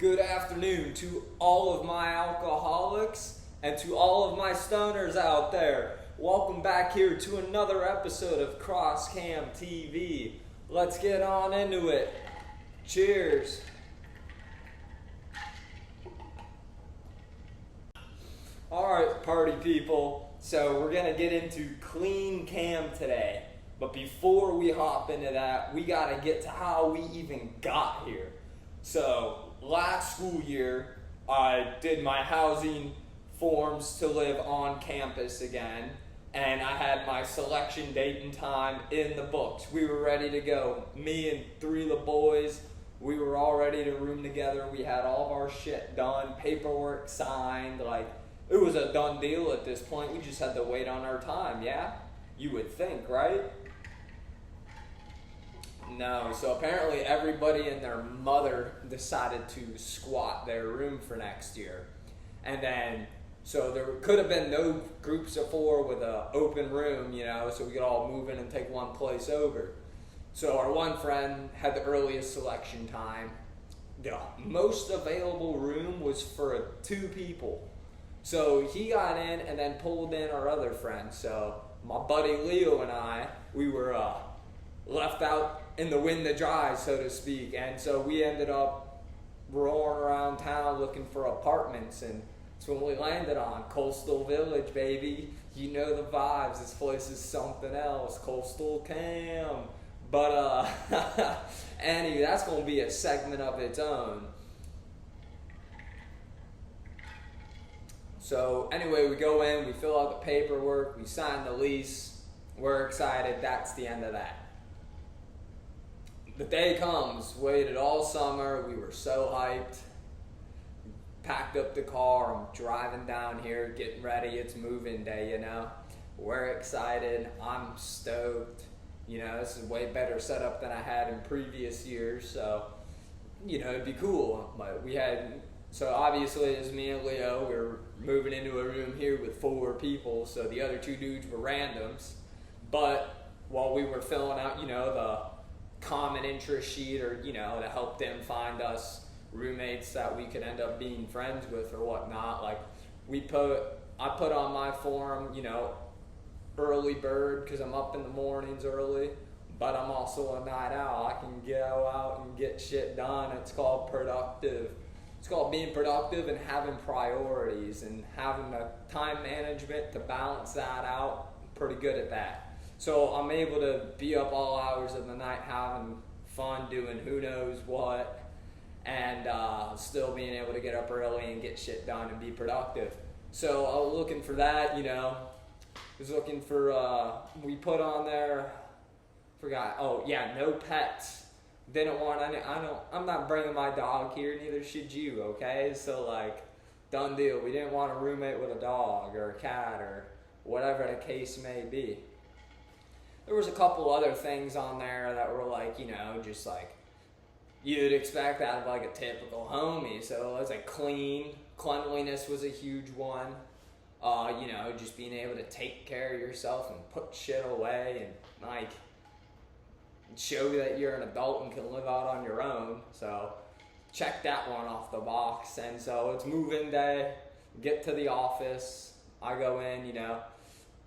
Good afternoon to all of my alcoholics and to all of my stoners out there. Welcome back here to another episode of CrossedCamTV. Let's get on into it. Cheers. Alright, party people. So we're going to get into Clean Cam today. But before we hop into that, we got to get to how we even got here. So last school year, I did my housing forms to live on campus again, and I had my selection date and time in the books. We were ready to go. Me and three of the boys, we were all ready to room together. We had all of our shit done, paperwork signed, like it was a done deal at this point. We just had to wait on our time, yeah? You would think, right? No, so apparently everybody and their mother decided to squat their room for next year. And then, so there could have been no groups of four with an open room, you know, so we could all move in and take one place over. So our one friend had the earliest selection time. The most available room was for two people. So he got in and then pulled in our other friend. So my buddy Leo and I, we were left out in the wind to dry, so to speak, and so we ended up roaring around town looking for apartments, and that's when we landed on Coastal Village, baby. You know the vibes. This place is something else. Coastal Cam. But anyway, that's gonna be a segment of its own. So anyway, we go in, we fill out the paperwork, we sign the lease. We're excited. That's the end of that. The day comes, waited all summer, we were so hyped, packed up the car, I'm driving down here, getting ready, it's move-in day, you know. We're excited, I'm stoked, you know, this is a way better setup than I had in previous years, so, you know, it'd be cool. But we had, so obviously as me and Leo, we were moving into a room here with 4 people, so the other 2 dudes were randoms, but while we were filling out, you know, the common interest sheet, or you know, to help them find us roommates that we could end up being friends with or whatnot, like I put on my form, you know, early bird, because I'm up in the mornings early, but I'm also a night owl. I can go out and get shit done. It's called productive. It's called being productive and having priorities and having the time management to balance that out. I'm pretty good at that. So I'm able to be up all hours of the night having fun doing who knows what, and still being able to get up early and get shit done and be productive. So I was looking for that, you know. Was looking for, we put on there, forgot, oh yeah, no pets. Didn't want any, I'm not bringing my dog here, neither should you, okay? So like, done deal. We didn't want a roommate with a dog or a cat or whatever the case may be. There was a couple other things on there that were like, you know, just like you'd expect out of like a typical homie. So it was like cleanliness was a huge one. You know, just being able to take care of yourself and put shit away and like show that you're an adult and can live out on your own. So check that one off the box. And so it's move-in day, get to the office, I go in, you know,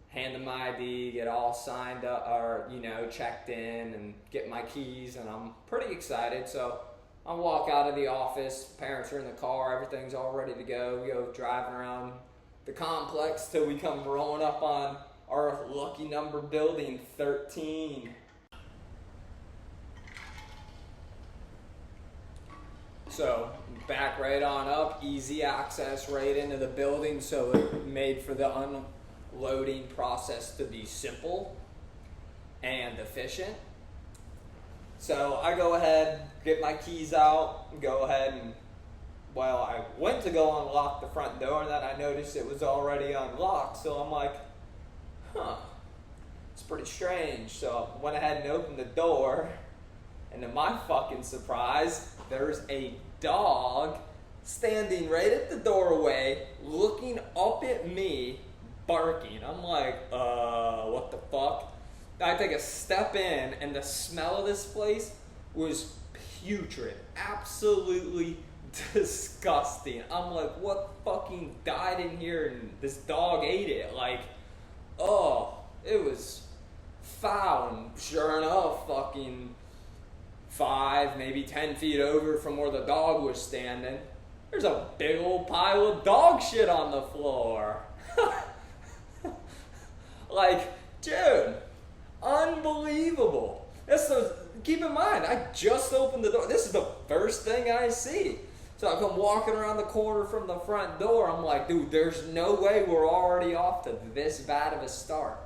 hand them my ID, get all signed up, or, you know, checked in, and get my keys, and I'm pretty excited. So I walk out of the office, parents are in the car, everything's all ready to go. We go driving around the complex till we come rolling up on our lucky number building, 13. So back right on up, easy access right into the building, so it made for the unloading process to be simple and efficient. So I go ahead, get my keys out, go ahead and, well, I went to go unlock the front door, and then I noticed it was already unlocked. So I'm like, it's pretty strange. So I went ahead and opened the door, and to my fucking surprise, there's a dog standing right at the doorway, looking up at me, barking. I'm like, what the fuck? I take a step in, and the smell of this place was putrid, absolutely disgusting. I'm like, what fucking died in here and this dog ate it? Like, oh, it was foul. And sure enough, fucking 5, maybe 10 feet over from where the dog was standing, there's a big old pile of dog shit on the floor. Like, dude, unbelievable. Keep in mind, I just opened the door. This is the first thing I see. So I come walking around the corner from the front door. I'm like, dude, there's no way we're already off to this bad of a start.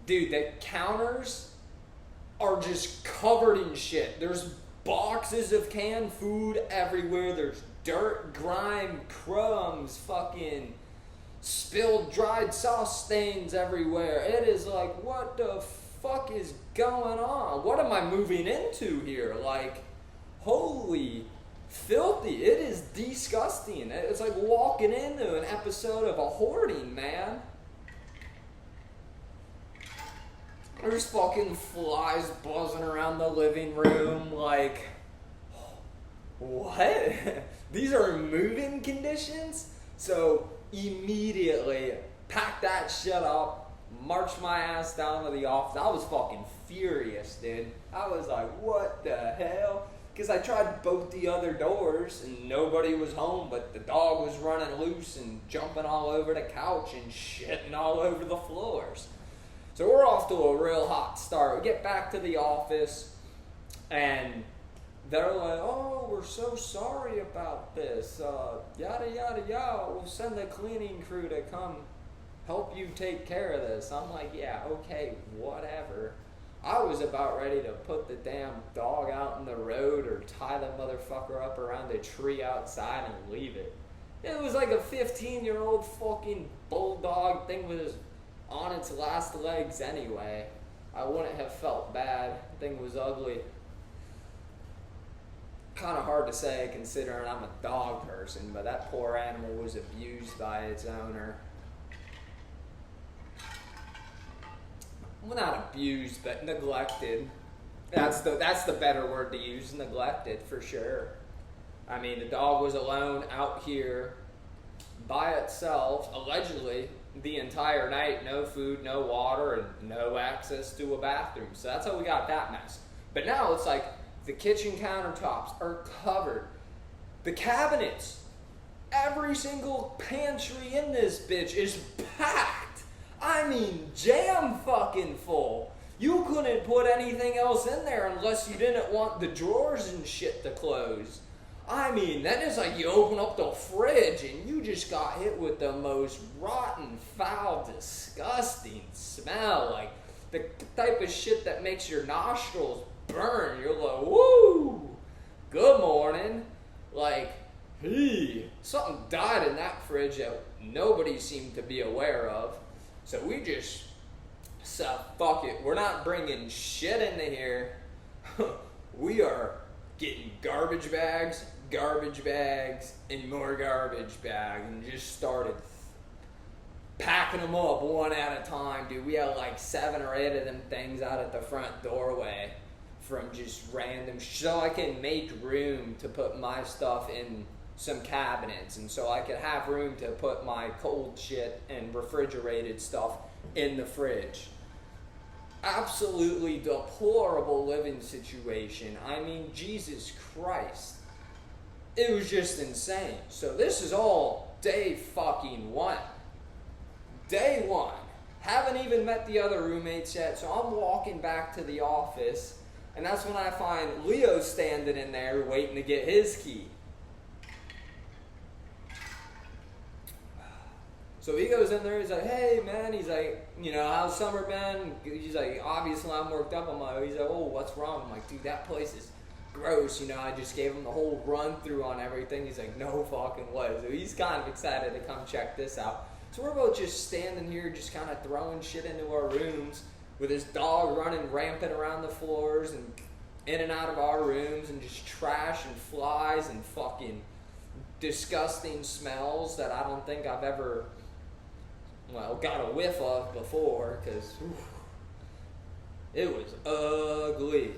Dude, the counters are just covered in shit. There's boxes of canned food everywhere. There's dirt, grime, crumbs, fucking spilled dried sauce stains everywhere. It is like, what the fuck is going on? What am I moving into here? Like, holy filthy. It is disgusting. It's like walking into an episode of a hoarding, man. There's fucking flies buzzing around the living room. Like, what? These are moving conditions? So immediately pack that shit up, march my ass down to the office. I was fucking furious, dude. I was like, what the hell? Because I tried both the other doors and nobody was home, but the dog was running loose and jumping all over the couch and shitting all over the floors. So we're off to a real hot start. We get back to the office and they're like, oh, we're so sorry about this. Yada, yada, yada. We'll send the cleaning crew to come help you take care of this. I'm like, yeah, okay, whatever. I was about ready to put the damn dog out in the road or tie the motherfucker up around a tree outside and leave it. It was like a 15-year-old fucking bulldog thing was on its last legs anyway. I wouldn't have felt bad. The thing was ugly. Kind of hard to say considering I'm a dog person, but that poor animal was abused by its owner. Well, not abused, but neglected. That's the better word to use, neglected for sure. I mean, the dog was alone out here by itself, allegedly, the entire night. No food, no water, and no access to a bathroom. So that's how we got that mess. But now it's like the kitchen countertops are covered. The cabinets, every single pantry in this bitch is packed. I mean, jam fucking full. You couldn't put anything else in there unless you didn't want the drawers and shit to close. I mean, that is like you open up the fridge and you just got hit with the most rotten, foul, disgusting smell. Like the type of shit that makes your nostrils burn. You're like, woo, good morning. Like, hey, something died in that fridge that nobody seemed to be aware of. So we just said, fuck it, we're not bringing shit into here. We are getting garbage bags, and more garbage bags, and just started packing them up one at a time, dude. We had like 7 or 8 of them things out at the front doorway from just random, so I can make room to put my stuff in some cabinets, and so I could have room to put my cold shit and refrigerated stuff in the fridge. Absolutely deplorable living situation. I mean, Jesus Christ. It was just insane. So this is all day fucking 1. Day 1. Haven't even met the other roommates yet, so I'm walking back to the office, and that's when I find Leo standing in there waiting to get his key. So he goes in there, he's like, hey man, he's like, you know, how's summer been? He's like, obviously I'm worked up. I'm like, he's like, oh, what's wrong? I'm like, dude, that place is gross. You know, I just gave him the whole run through on everything. He's like, no fucking way. So he's kind of excited to come check this out. So we're both just standing here, just kind of throwing shit into our rooms with his dog running rampant around the floors and in and out of our rooms, and just trash and flies and fucking disgusting smells that I don't think I've ever, well, got a whiff of before, because it was ugly.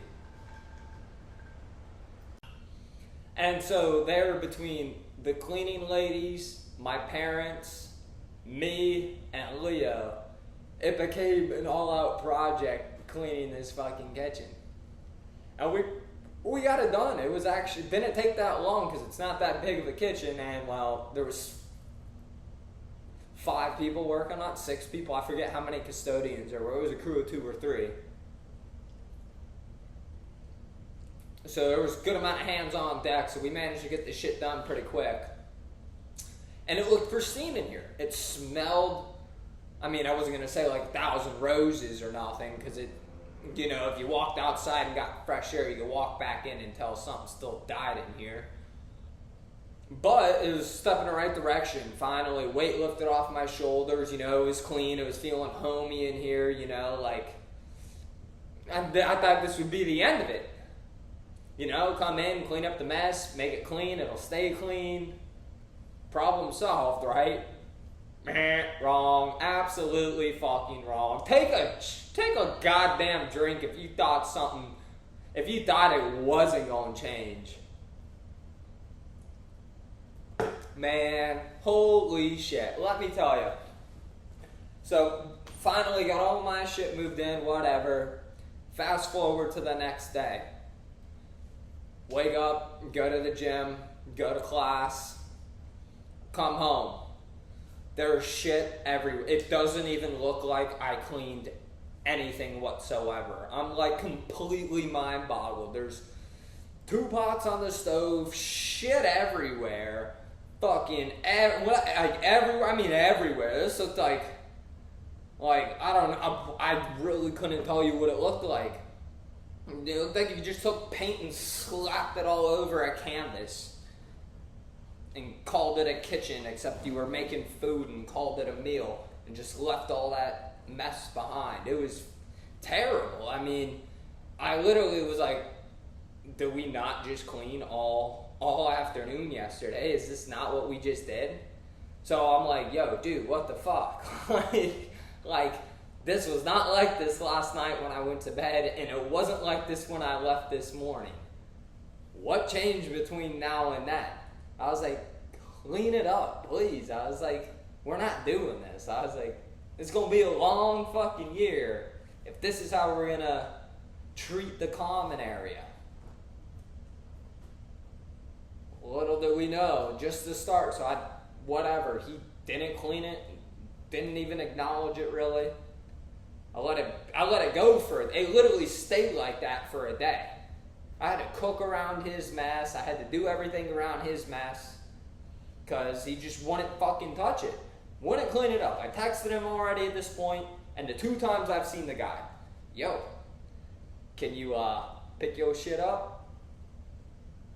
And so there between the cleaning ladies, my parents, me, and Leo, it became an all-out project cleaning this fucking kitchen. And we got it done. It was actually, didn't take that long because it's not that big of a kitchen, and well, there was 5 people working on it, 6 people. I forget how many custodians there were. It was a crew of 2 or 3. So there was a good amount of hands on deck, so we managed to get this shit done pretty quick. And it looked pristine in here. It smelled, I mean, I wasn't going to say like 1,000 roses or nothing, because it, you know, if you walked outside and got fresh air, you could walk back in and tell something still died in here. But it was a step in the right direction. Finally, weight lifted off my shoulders, you know, it was clean, it was feeling homey in here, you know, like, I thought this would be the end of it. You know, come in, clean up the mess, make it clean, it'll stay clean. Problem solved, right? Wrong. Absolutely fucking wrong. Take a goddamn drink if you thought it wasn't gonna change. Man, holy shit. Let me tell you. So, finally got all my shit moved in, whatever. Fast forward to the next day. Wake up, go to the gym, go to class, come home. There's shit everywhere. It doesn't even look like I cleaned anything whatsoever. I'm like completely mind boggled. There's 2 pots on the stove, shit everywhere. Fucking everywhere. I mean everywhere. This looked like I don't know. I really couldn't tell you what it looked like. It looked like if you just took paint and slapped it all over a canvas and called it a kitchen, except you were making food and called it a meal and just left all that mess behind. It was terrible. I mean, I literally was like, did we not just clean all afternoon yesterday? Is this not what we just did? So I'm like, yo, dude, what the fuck? like, this was not like this last night when I went to bed, and it wasn't like this when I left this morning. What changed between now and then? I was like, clean it up, please. I was like, we're not doing this. I was like, it's going to be a long fucking year if this is how we're going to treat the common area. Little did we know, just to start, so whatever, he didn't clean it, didn't even acknowledge it really. I let it go it literally stayed like that for a day. I had to cook around his mess, I had to do everything around his mess, because he just wouldn't fucking touch it. Wouldn't clean it up. I texted him already at this point, and the 2 times I've seen the guy, yo, can you pick your shit up?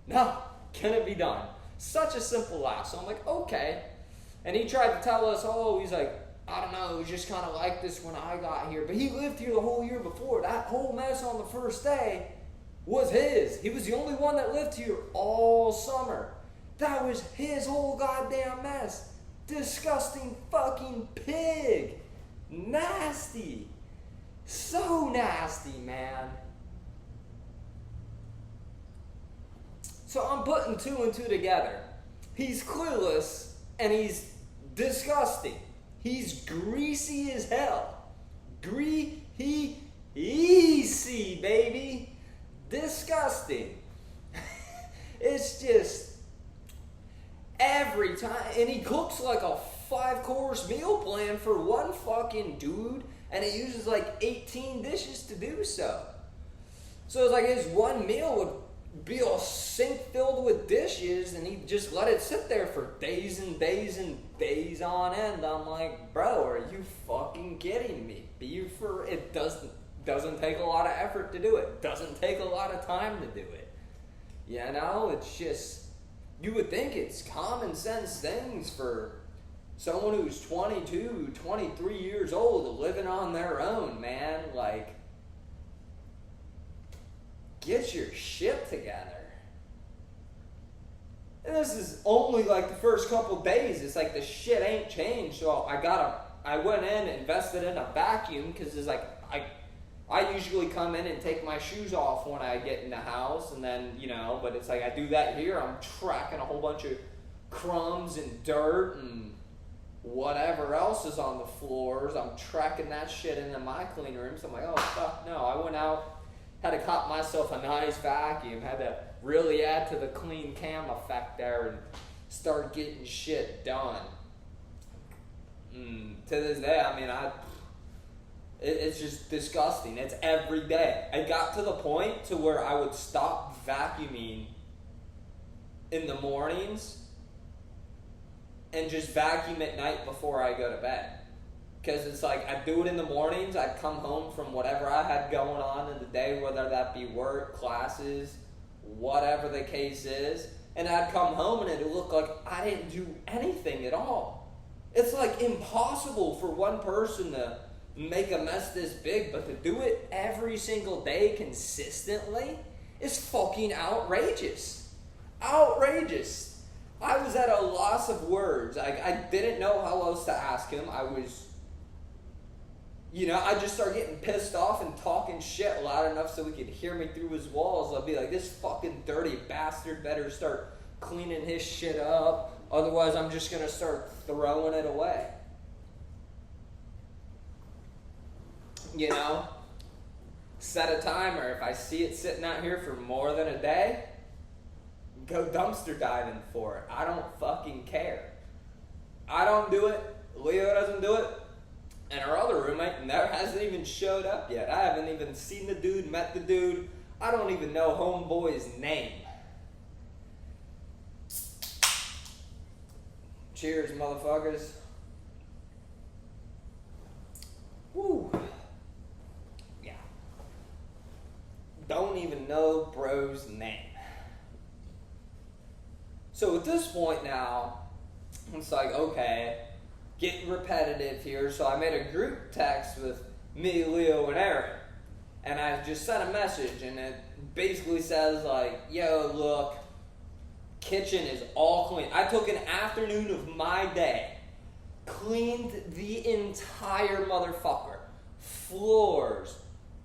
No. Can it be done? Such a simple ask. So I'm like, okay. And he tried to tell us, he's like, I don't know, it was just kind of like this when I got here. But he lived here the whole year before. That whole mess on the first day was his. He was the only one that lived here all summer. That was his whole goddamn mess. Disgusting fucking pig. Nasty. So nasty, man. So I'm putting 2 and 2 together. He's clueless and he's disgusting. He's greasy as hell. Greasy, baby. Disgusting. It's just every time. And he cooks like a 5-course meal plan for one fucking dude, and he uses like 18 dishes to do so. So it's like his one meal would be a sink filled with dishes, and he just let it sit there for days and days and days on end. I'm like, bro, are you fucking kidding me? It doesn't take a lot of effort to do it. Doesn't take a lot of time to do it. You know, it's just, you would think it's common sense things for someone who's 22, 23 years old living on their own, man. Like, get your shit together. And this is only like the first couple days. It's like the shit ain't changed. So I went in and invested in a vacuum because it's like I usually come in and take my shoes off when I get in the house, and then, you know, but it's like I do that here, I'm tracking a whole bunch of crumbs and dirt and whatever else is on the floors. I'm tracking that shit into my clean room. So I'm like, oh fuck no. I went out, had to cop myself a nice vacuum, had to really add to the clean cam effect there and start getting shit done. To this day, I mean, it's just disgusting. It's every day. I got to the point to where I would stop vacuuming in the mornings and just vacuum at night before I go to bed. Because it's like, I'd do it in the mornings, I'd come home from whatever I had going on in the day, whether that be work, classes, whatever the case is, and I'd come home and it'd look like I didn't do anything at all. It's like impossible for one person to make a mess this big, but to do it every single day consistently is fucking outrageous. Outrageous. I was at a loss of words. I didn't know how else to ask him. I just started getting pissed off and talking shit loud enough so he could hear me through his walls. I'll be like, this fucking dirty bastard better start cleaning his shit up. Otherwise, I'm just going to start throwing it away. You know? Set a timer. If I see it sitting out here for more than a day, go dumpster diving for it. I don't fucking care. I don't do it. Leo doesn't do it. And our other roommate never hasn't even showed up yet. I haven't even seen the dude, met the dude. I don't even know homeboy's name. Cheers, motherfuckers. Woo. Yeah. Don't even know bro's name. So at this point now, it's like, okay, getting repetitive here. So I made a group text with me, Leo, and Aaron. And I just sent a message, and it basically says like, yo, look, kitchen is all clean. I took an afternoon of my day, cleaned the entire motherfucker. Floors,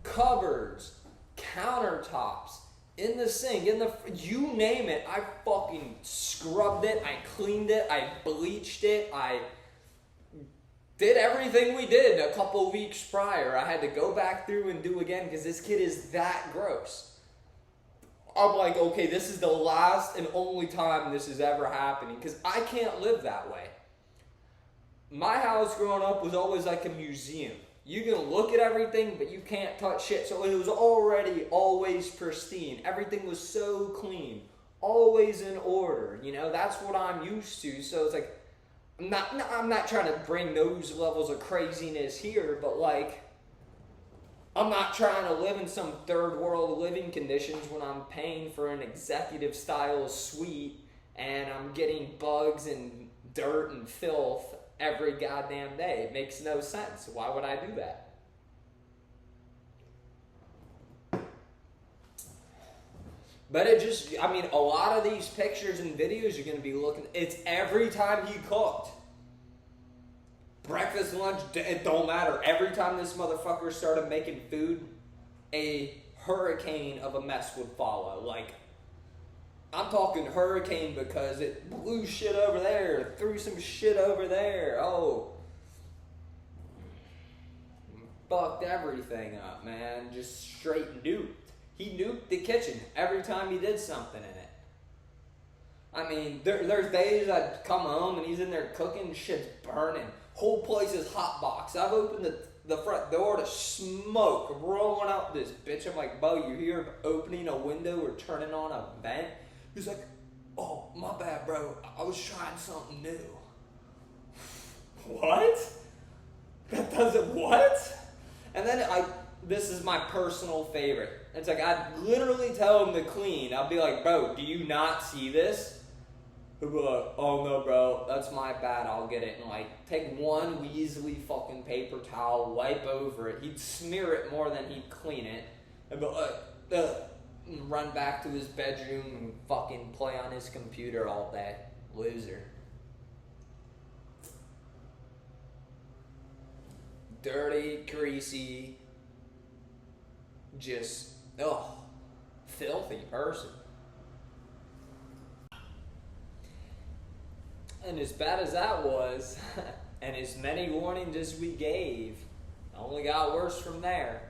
cupboards, countertops, in the sink, you name it, I fucking scrubbed it, I cleaned it, I bleached it, I did everything we did a couple weeks prior. I had to go back through and do again because this kid is that gross. I'm like, okay, this is the last and only time this is ever happening because I can't live that way. My house growing up was always like a museum. You can look at everything, but you can't touch shit. So it was already always pristine. Everything was so clean, always in order. You know, that's what I'm used to. So it's like, I'm not trying to bring those levels of craziness here, but like, I'm not trying to live in some third world living conditions when I'm paying for an executive style suite and I'm getting bugs and dirt and filth every goddamn day. It makes no sense. Why would I do that? But it just, I mean, a lot of these pictures and videos you're going to be looking, it's every time he cooked. Breakfast, lunch, it don't matter. Every time this motherfucker started making food, a hurricane of a mess would follow. Like, I'm talking hurricane because it blew shit over there, threw some shit over there. Oh, fucked everything up, man. Just straight nuked. He nuked the kitchen every time he did something in it. I mean, there's days I'd come home and he's in there cooking, shit's burning. Whole place is hot box. I've opened the front door to smoke rolling out this bitch. I'm like, Bo, you hear opening a window or turning on a vent? He's like, oh, my bad, bro. I was trying something new. What? That doesn't what? And then this is my personal favorite. It's like, I'd literally tell him to clean. I'll be like, bro, do you not see this? He'll be like, oh no, bro, that's my bad. I'll get it. And like, take one Weasley fucking paper towel, wipe over it. He'd smear it more than he'd clean it. And be like, and run back to his bedroom and fucking play on his computer all day. Loser. Dirty, greasy, just, filthy person. And as bad as that was, and as many warnings as we gave, it only got worse from there.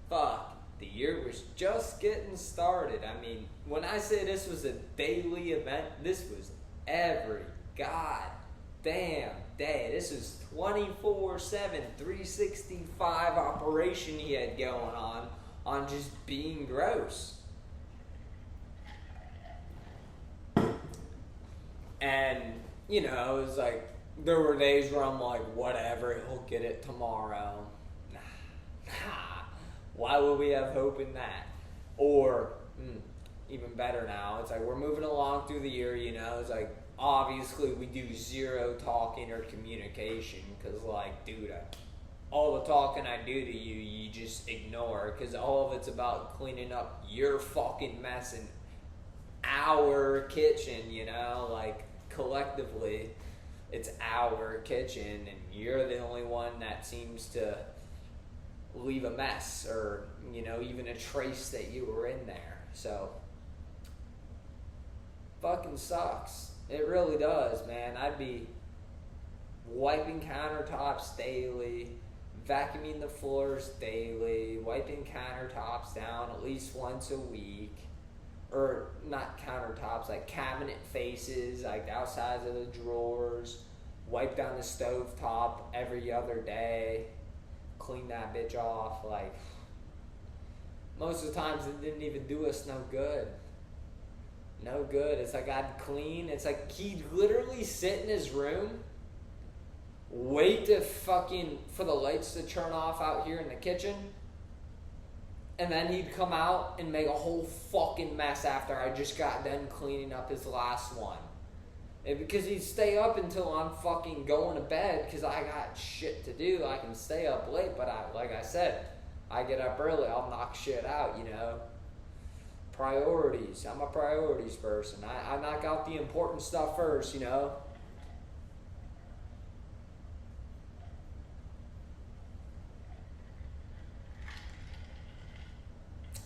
Fuck, the year was just getting started. I mean, when I say this was a daily event, this was every goddamn day. This is 24/7, 365 operation he had going on just being gross. And, you know, it was like, there were days where I'm like, whatever, he'll get it tomorrow. Nah. Why would we have hope in that? Or, even better now, it's like we're moving along through the year, you know, it's like, obviously we do zero talking or communication, because, like, dude, all the talking I do to you, you just ignore, because all of it's about cleaning up your fucking mess in our kitchen, you know, like, collectively, it's our kitchen, and you're the only one that seems to leave a mess, or, you know, even a trace that you were in there. So, fucking sucks. It really does, man. I'd be wiping countertops daily, vacuuming the floors daily, wiping countertops down at least once a week. Or not countertops, like cabinet faces, like outsides of the drawers. Wipe down the stove top every other day. Clean that bitch off. Like, most of the times it didn't even do us no good. No good. It's like I'd clean. It's like he'd literally sit in his room, wait for the lights to turn off out here in the kitchen, and then he'd come out and make a whole fucking mess after I just got done cleaning up his last one. And because he'd stay up until I'm fucking going to bed, because I got shit to do. I can stay up late, but like I said, I get up early, I'll knock shit out, you know. Priorities. I'm a priorities person. I knock out the important stuff first, you know.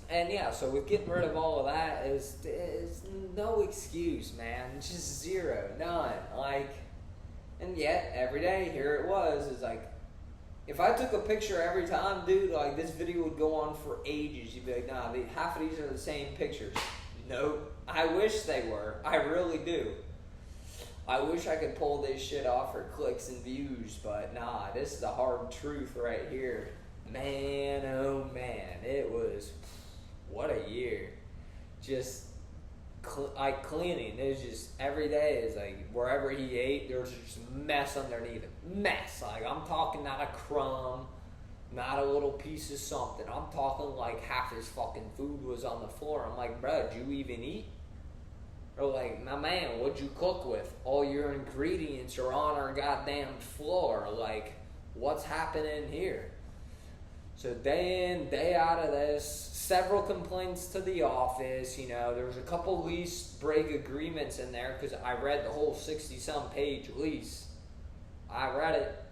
And yeah, so with getting rid of all of that is no excuse, man. Just zero, none. Like, and yet every day here it was. Is like, if I took a picture every time, dude, like this video would go on for ages. You'd be like, nah, half of these are the same pictures. Nope. I wish they were. I really do. I wish I could pull this shit off for clicks and views, but nah, this is the hard truth right here. Man, oh man, it was. What a year. Just cleaning. It was just every day is like wherever he ate, there was just mess underneath it. Mess. Like, I'm talking not a crumb, not a little piece of something. I'm talking like half his fucking food was on the floor. I'm like, bro, did you even eat? Or like, my man, what'd you cook with? All your ingredients are on our goddamn floor. Like, what's happening here? So day in, day out of this, several complaints to the office, you know, there was a couple lease break agreements in there because I read the whole 60-some page lease. I read it.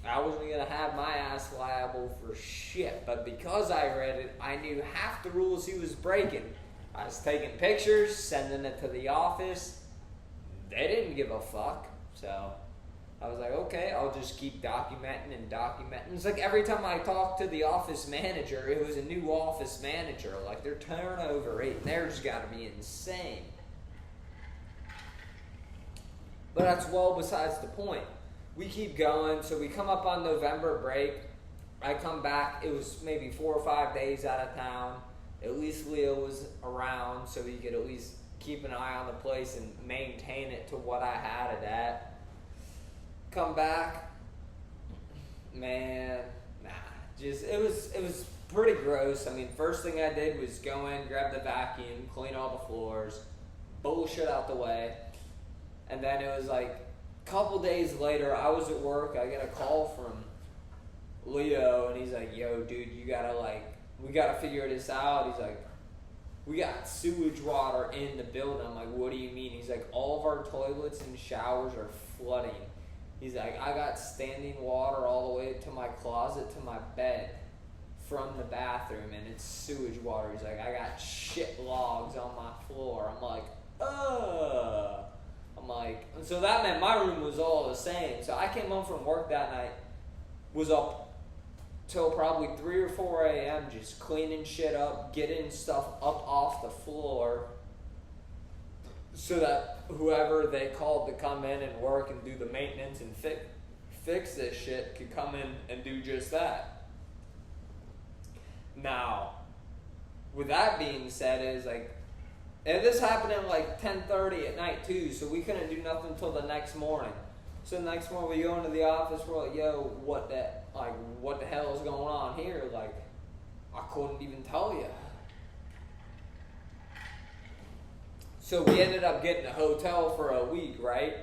I wasn't going to have my ass liable for shit, but because I read it, I knew half the rules he was breaking. I was taking pictures, sending it to the office. They didn't give a fuck, so I was like, okay, I'll just keep documenting and documenting. It's like every time I talked to the office manager, it was a new office manager. Like, their turnover rate in there's got to be insane. But that's well besides the point. We keep going. So we come up on November break. I come back. It was maybe 4 or 5 days out of town. At least Leo was around so he could at least keep an eye on the place and maintain it to what I had it at. Come back, man, nah, just, it was pretty gross. I mean, first thing I did was go in, grab the vacuum, clean all the floors, bullshit out the way, and then it was like a couple days later, I was at work, I get a call from Leo, and he's like, yo, dude, we gotta figure this out. He's like, we got sewage water in the building. I'm like, what do you mean? He's like, all of our toilets and showers are flooding. He's like, I got standing water all the way to my closet, to my bed, from the bathroom, and it's sewage water. He's like, I got shit logs on my floor. I'm like, I'm like, and so that meant my room was all the same. So I came home from work that night, was up till probably 3 or 4 a.m. just cleaning shit up, getting stuff up off the floor, so that whoever they called to come in and work and do the maintenance and fix this shit could come in and do just that. Now, with that being said, is like, and this happened at like 10:30 at night too, so we couldn't do nothing until the next morning. So the next morning we go into the office, we're like, yo, what the hell is going on here? Like, I couldn't even tell you. So we ended up getting a hotel for a week, right?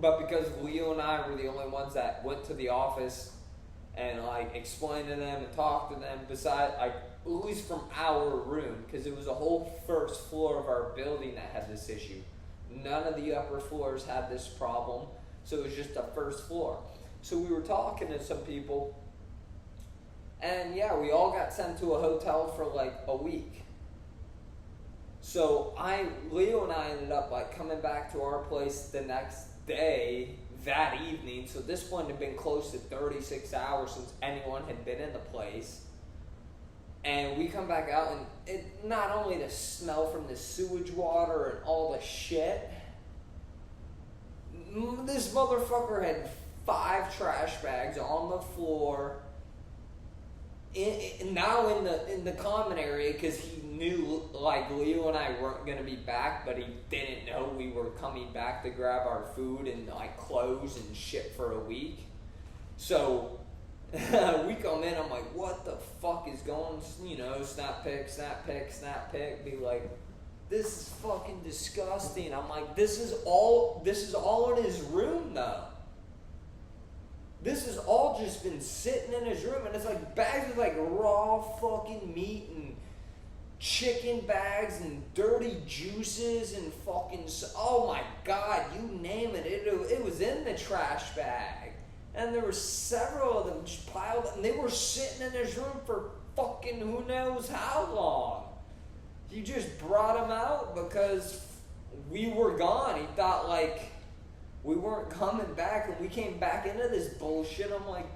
But because Leo and I were the only ones that went to the office and like explained to them and talked to them, besides, like, at least from our room, because it was a whole first floor of our building that had this issue. None of the upper floors had this problem, so it was just the first floor. So we were talking to some people, and yeah, we all got sent to a hotel for like a week. So Leo and I ended up like coming back to our place the next day, that evening. So this one had been close to 36 hours since anyone had been in the place. And we come back out, and it not only the smell from the sewage water and all the shit. This motherfucker had 5 trash bags on the floor. Now in the common area, because he knew like Leo and I weren't gonna be back, but he didn't know we were coming back to grab our food and like clothes and shit for a week. So we come in, I'm like, what the fuck is going? You know, snap pick, snap pick, snap pick. Be like, this is fucking disgusting. I'm like, this is all in his room though. This has all just been sitting in his room, and it's like bags of like raw fucking meat and chicken bags and dirty juices and fucking, oh my god, you name it. It was in the trash bag. And there were several of them just piled up, and they were sitting in his room for fucking who knows how long. He just brought them out because we were gone. He thought like we weren't coming back, and we came back into this bullshit. I'm like,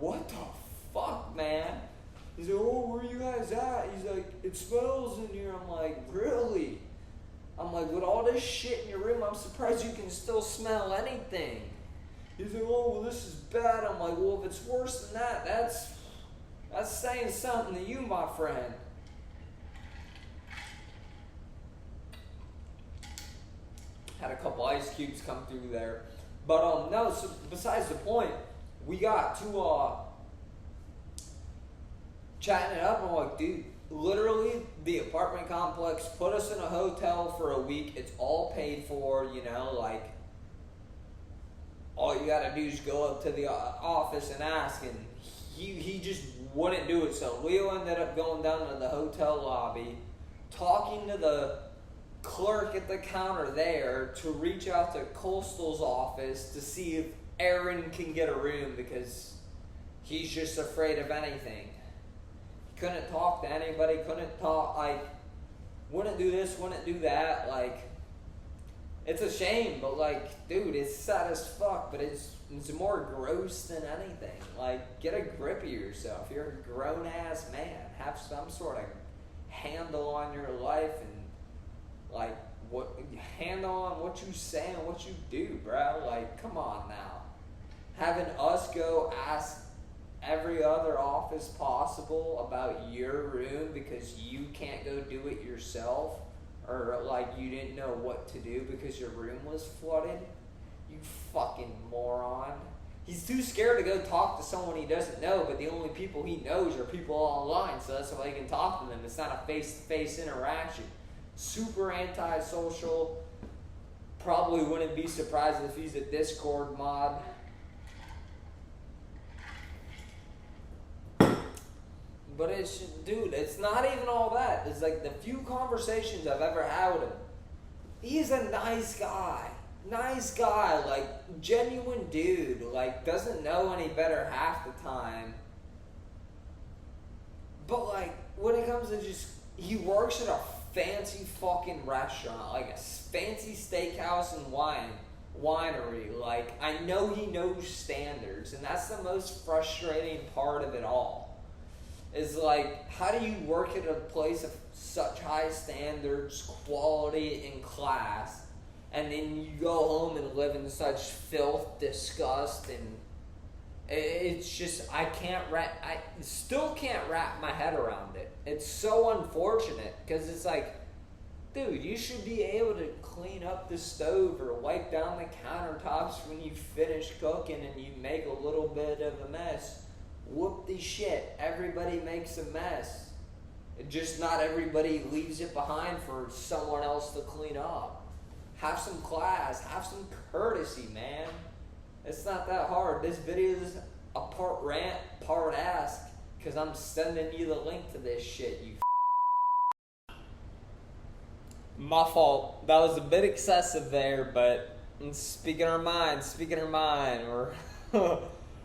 what the fuck, man? He's like, oh, where you guys at? He's like, it smells in here. I'm like, really? I'm like, with all this shit in your room, I'm surprised you can still smell anything. He's like, oh, well, this is bad. I'm like, well, if it's worse than that, that's saying something to you, my friend. Had a couple ice cubes come through there. But, no, so besides the point, we got to, chatting it up, and I'm like, dude, literally, the apartment complex put us in a hotel for a week. It's all paid for, you know, like, all you gotta do is go up to the office and ask, and he just wouldn't do it. So Leo ended up going down to the hotel lobby, talking to the clerk at the counter there to reach out to Coastal's office to see if Aaron can get a room, because he's just afraid of anything. He couldn't talk to anybody, wouldn't do this, wouldn't do that, like, it's a shame, but like, dude, it's sad as fuck, but it's more gross than anything. Like, get a grip of yourself. You're a grown-ass man. Have some sort of handle on your life, and like, handle on what you say and what you do, bro. Like, come on now. Having us go ask every other office possible about your room because you can't go do it yourself, or like you didn't know what to do because your room was flooded. You fucking moron. He's too scared to go talk to someone he doesn't know, but the only people he knows are people online, so that's why he can talk to them. It's not a face-to-face interaction. Super antisocial. Probably wouldn't be surprised if he's a Discord mod. But dude, it's not even all that. It's like the few conversations I've ever had with him. He's a nice guy. Nice guy, like, genuine dude. Like, doesn't know any better half the time. But like when it comes to just, he works at a fancy fucking restaurant, like a fancy steakhouse and winery. Like, I know he knows standards, and that's the most frustrating part of it all. Is like, how do you work at a place of such high standards, quality, and class, and then you go home and live in such filth, disgust, and it's just, I still can't wrap my head around it. It's so unfortunate, because it's like, dude, you should be able to clean up the stove or wipe down the countertops when you finish cooking and you make a little bit of a mess. Whoop-de-shit, everybody makes a mess. Just not everybody leaves it behind for someone else to clean up. Have some class, have some courtesy, man. It's not that hard. This video is a part rant, part ask, because I'm sending you the link to this shit, you My fault. That was a bit excessive there, but speaking our mind,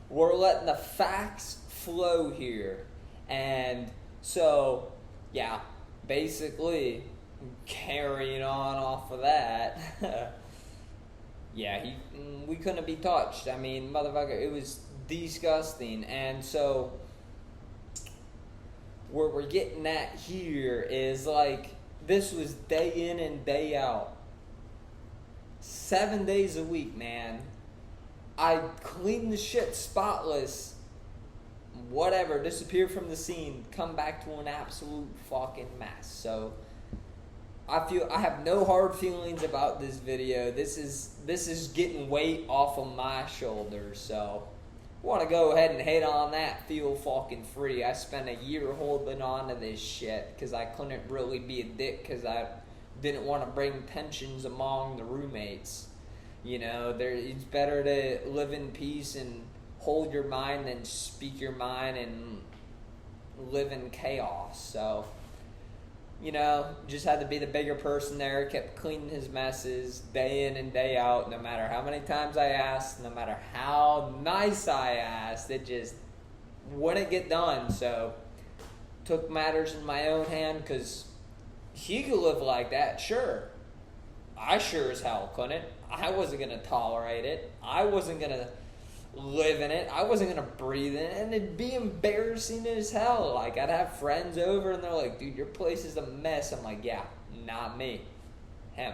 we're letting the facts flow here. And so, yeah, basically, carrying on off of that, yeah, we couldn't be touched. I mean, motherfucker, it was disgusting. And so, where we're getting at here is like, this was day in and day out. 7 days a week, man. I clean the shit spotless. Whatever, disappear from the scene. Come back to an absolute fucking mess. So, I have no hard feelings about this video. This is getting weight off of my shoulders. So, want to go ahead and hate on that, feel fucking free. I spent a year holding on to this shit because I couldn't really be a dick because I didn't want to bring tensions among the roommates. You know, it's better to live in peace and hold your mind than speak your mind and live in chaos. So, you know, just had to be the bigger person there, kept cleaning his messes day in and day out, no matter how many times I asked, no matter how nice I asked, it just wouldn't get done. So, took matters in my own hand, because he could live like that, sure. I sure as hell couldn't. I wasn't going to tolerate it. I wasn't going to live in it. I wasn't going to breathe in it. And it'd be embarrassing as hell. Like, I'd have friends over and they're like, dude, your place is a mess. I'm like, yeah, not me. Him.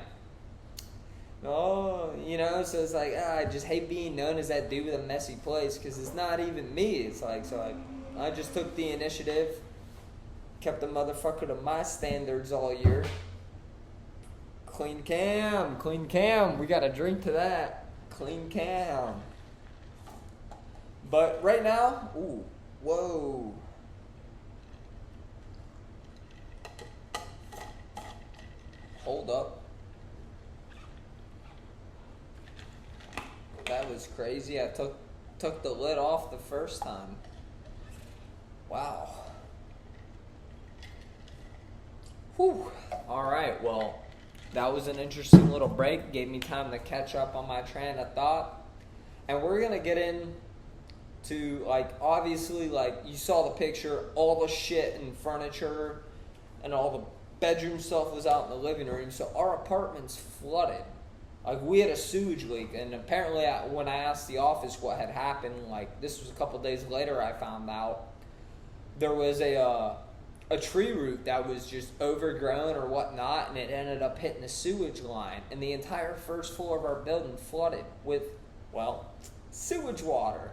Oh, you know, so it's like, I just hate being known as that dude with a messy place, because it's not even me. It's like, so I just took the initiative, kept the motherfucker to my standards all year. Clean cam. We got a drink to that. Clean cam. But right now, ooh, whoa. Hold up. That was crazy. I took the lid off the first time. Wow. Whew. All right, well, that was an interesting little break. Gave me time to catch up on my train of thought. And we're going to get into, like, obviously, like, you saw the picture, all the shit and furniture and all the bedroom stuff was out in the living room. So our apartment's flooded. Like, we had a sewage leak. And apparently, when I asked the office what had happened, like, this was a couple days later, I found out there was a tree root that was just overgrown or whatnot, and it ended up hitting the sewage line, and the entire first floor of our building flooded with, well, sewage water.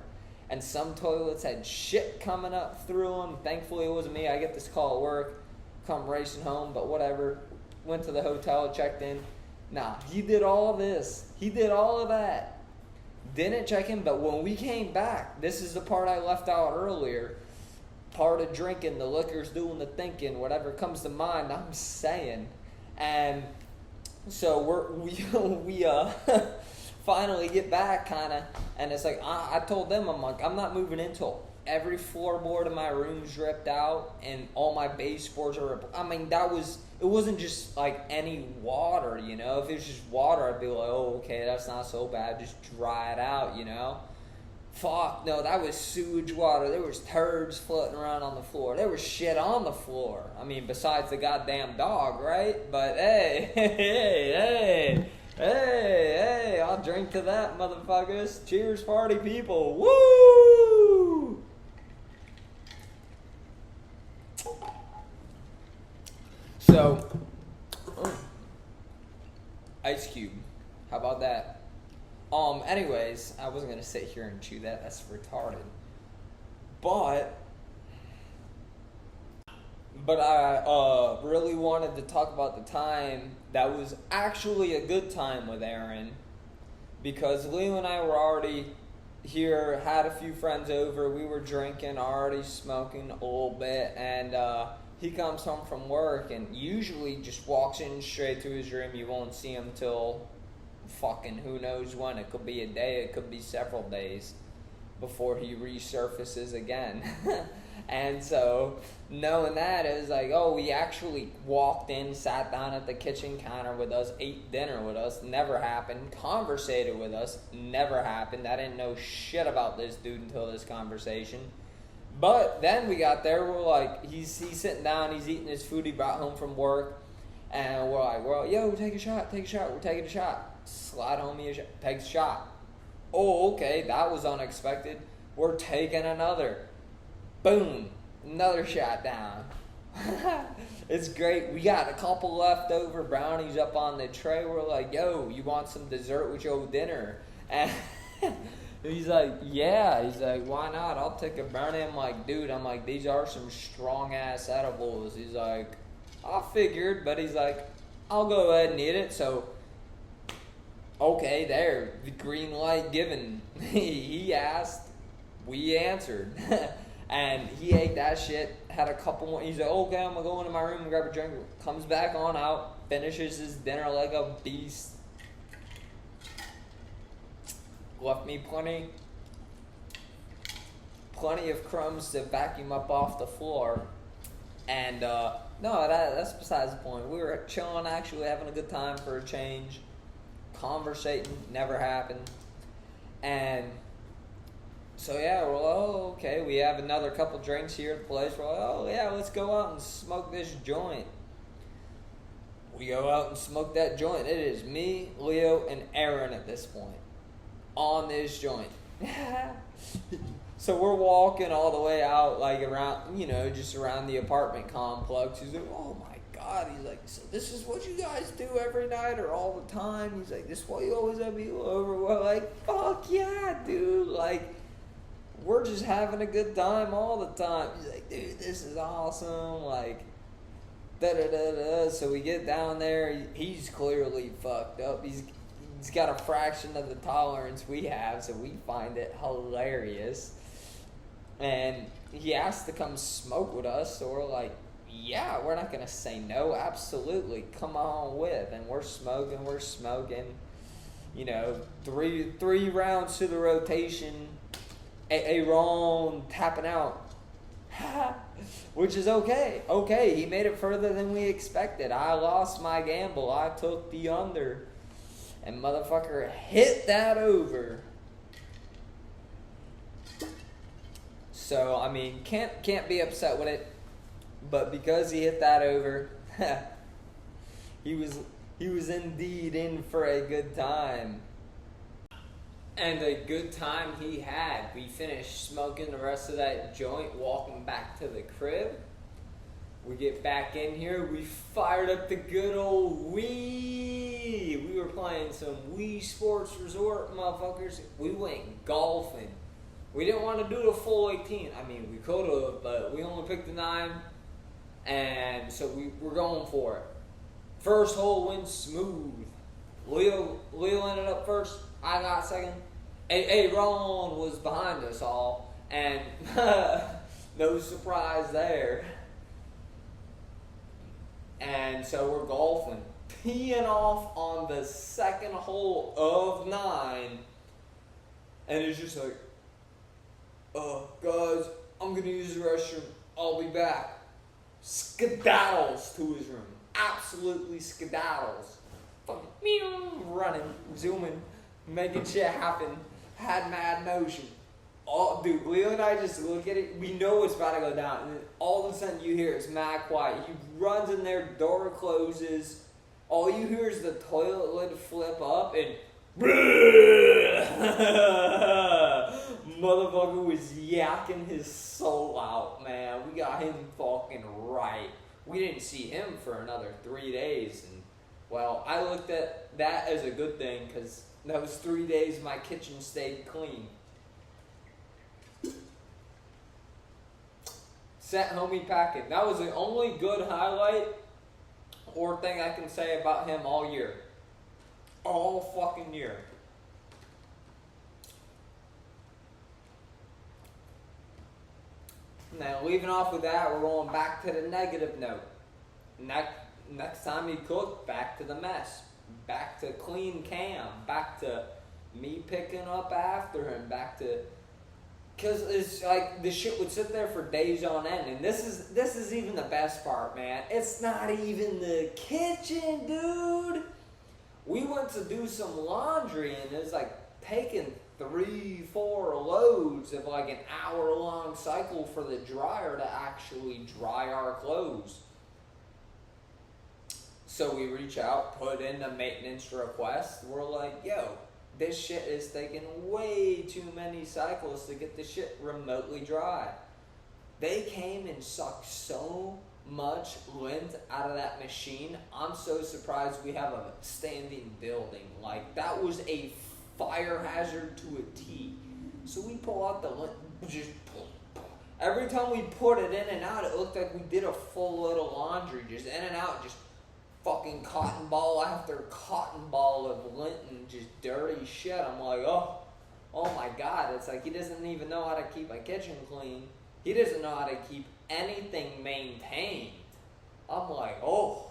And some toilets had shit coming up through them. Thankfully, it wasn't me. I get this call at work, come racing home, but whatever. Went to the hotel, checked in. Nah, he did all this. He did all of that. Didn't check in, but when we came back, this is the part I left out earlier. Part of drinking, the liquor's doing the thinking, whatever comes to mind, I'm saying. And so we finally get back, kind of, and it's like, I told them, I'm like, I'm not moving until every floorboard of my room's ripped out and all my baseboards are ripped. I mean, it wasn't just like any water, you know. If it was just water, I'd be like, oh, okay, that's not so bad, just dry it out, you know. Fuck, no, that was sewage water. There was turds floating around on the floor. There was shit on the floor. I mean, besides the goddamn dog, right? But hey, hey, I'll drink to that, motherfuckers. Cheers, party people. Woo! So, Ice Cube. How about that? Anyways, I wasn't gonna sit here and chew that. That's retarded. But I really wanted to talk about the time that was actually a good time with Aaron, because Leo and I were already here, had a few friends over, we were drinking, already smoking a little bit, and he comes home from work and usually just walks in straight to his room. You won't see him till fucking who knows when. It could be a day, it could be several days before he resurfaces again. And so knowing that, it was like, oh, he actually walked in, sat down at the kitchen counter with us, ate dinner with us, never happened. Conversated with us, never happened. I didn't know shit about this dude until this conversation. But then we got there, we're like, he's sitting down, he's eating his food he brought home from work, and we're like, yo, take a shot, we're taking a shot. Slide homie a shot, takes a shot. Oh, okay, that was unexpected. We're taking another. Boom, another shot down. It's great. We got a couple leftover brownies up on the tray. We're like, yo, you want some dessert with your dinner? And he's like, yeah. He's like, why not? I'll take a brownie. I'm like, dude, these are some strong ass edibles. He's like, I figured, but he's like, I'll go ahead and eat it. So, okay, there, the green light given. He asked, we answered. And he ate that shit, had a couple more. He's like, okay, I'm gonna go into my room and grab a drink. Comes back on out, finishes his dinner like a beast. Left me plenty of crumbs to vacuum up off the floor. And no, that's besides the point. We were chilling, actually having a good time for a change. Conversating, never happened. And so yeah, we're like, oh, okay, we have another couple drinks here at the place. We're like, oh yeah, let's go out and smoke this joint. We go out and smoke that joint. It is me, Leo, and Aaron at this point on this joint. So we're walking all the way out, like around, just around the apartment complex. He's like, oh my God. He's like, so this is what you guys do every night or all the time? He's like, this is why you always have people over. We're like, fuck yeah, dude. Like, we're just having a good time all the time. He's like, dude, this is awesome. Like, da-da-da-da. So we get down there. He's clearly fucked up. He's got a fraction of the tolerance we have, so we find it hilarious. And he asked to come smoke with us, so we're like, yeah, we're not going to say no. Absolutely. Come on with. And we're smoking. Three rounds to the rotation. Aaron tapping out. Which is okay. Okay, he made it further than we expected. I lost my gamble. I took the under. And motherfucker hit that over. So, I mean, can't be upset with it. But because he hit that over, he was indeed in for a good time. And a good time he had. We finished smoking the rest of that joint, walking back to the crib. We get back in here, we fired up the good old Wii. We were playing some Wii Sports Resort, motherfuckers. We went golfing. We didn't want to do the full 18. I mean, we could have, but we only picked the 9. And so we're going for it. First hole went smooth. Leo ended up first. I got second. Ron was behind us all. And no surprise there. And so we're golfing. Teeing off on the second hole of 9. And it's just like, guys, I'm going to use the restroom. I'll be back. Skedaddles to his room. Absolutely skedaddles. Fucking meow, running, zooming, making shit happen. Had mad motion. all, dude, Leo and I just look at it. We know it's about to go down. And then all of a sudden you hear it's mad quiet. He runs in there, door closes. All you hear is the toilet lid flip up and motherfucker was yakking his soul out, man. We got him fucking right. We didn't see him for another 3 days. And, well, I looked at that as a good thing because those 3 days my kitchen stayed clean. Sent homie packing. That was the only good highlight or thing I can say about him all year. All fucking year. Now, leaving off with that, we're going back to the negative note. Next time he cooked, back to the mess. Back to clean cam. Back to me picking up after him. Back to... Because it's like the shit would sit there for days on end. And this is even the best part, man. It's not even the kitchen, dude. We went to do some laundry and it was like taking 3-4 loads of like an hour-long cycle for the dryer to actually dry our clothes. So we reach out, put in a maintenance request. We're like, yo, this shit is taking way too many cycles to get the shit remotely dry. They came and sucked so much lint out of that machine. I'm so surprised we have a standing building. Like, that was a fire hazard to a T. So we pull out the lint, just every time we put it in and out, it looked like we did a full load of laundry, just in and out, just fucking cotton ball after cotton ball of lint and just dirty shit. I'm like, oh my God. It's like he doesn't even know how to keep a kitchen clean. He doesn't know how to keep anything maintained. I'm like, oh,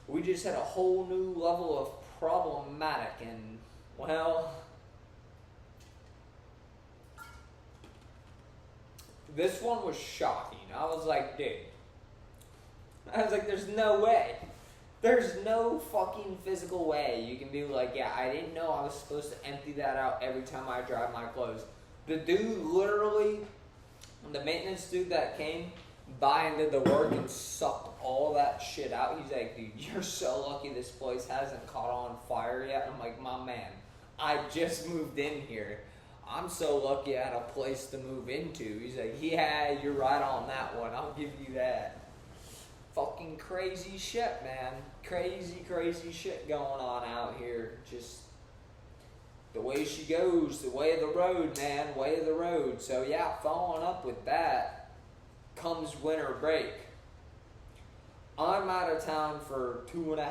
we just had a whole new level of problematic. And, well, this one was shocking. I was like, dude, there's no way. There's no fucking physical way you can be like, yeah, I didn't know I was supposed to empty that out every time I dry my clothes. The dude literally, the maintenance dude that came by and did the work and sucked all that shit out. He's like, dude, you're so lucky this place hasn't caught on fire yet. I'm like, my man, I just moved in here. I'm so lucky I had a place to move into. He's like, yeah, you're right on that one. I'll give you that. Fucking crazy shit, man. Crazy, crazy shit going on out here. Just the way she goes, the way of the road, man. Way of the road. So, yeah, following up with that comes winter break. I'm out of town for 2.5,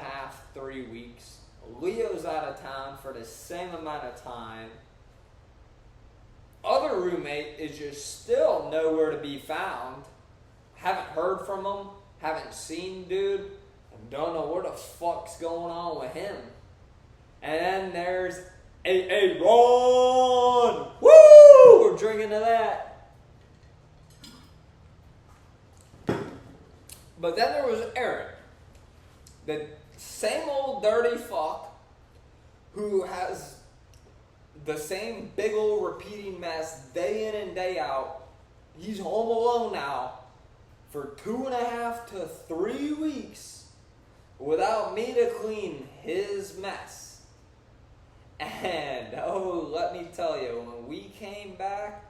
3 weeks. Leo's out of town for the same amount of time. Other roommate is just still nowhere to be found. Haven't heard from him. Haven't seen dude. Don't know what the fuck's going on with him. And then there's Ron. Woo! We're drinking to that. But then there was Aaron. The same old dirty fuck who has the same big old repeating mess day in and day out. He's home alone now for 2.5 to 3 weeks without me to clean his mess. And oh, let me tell you, when we came back,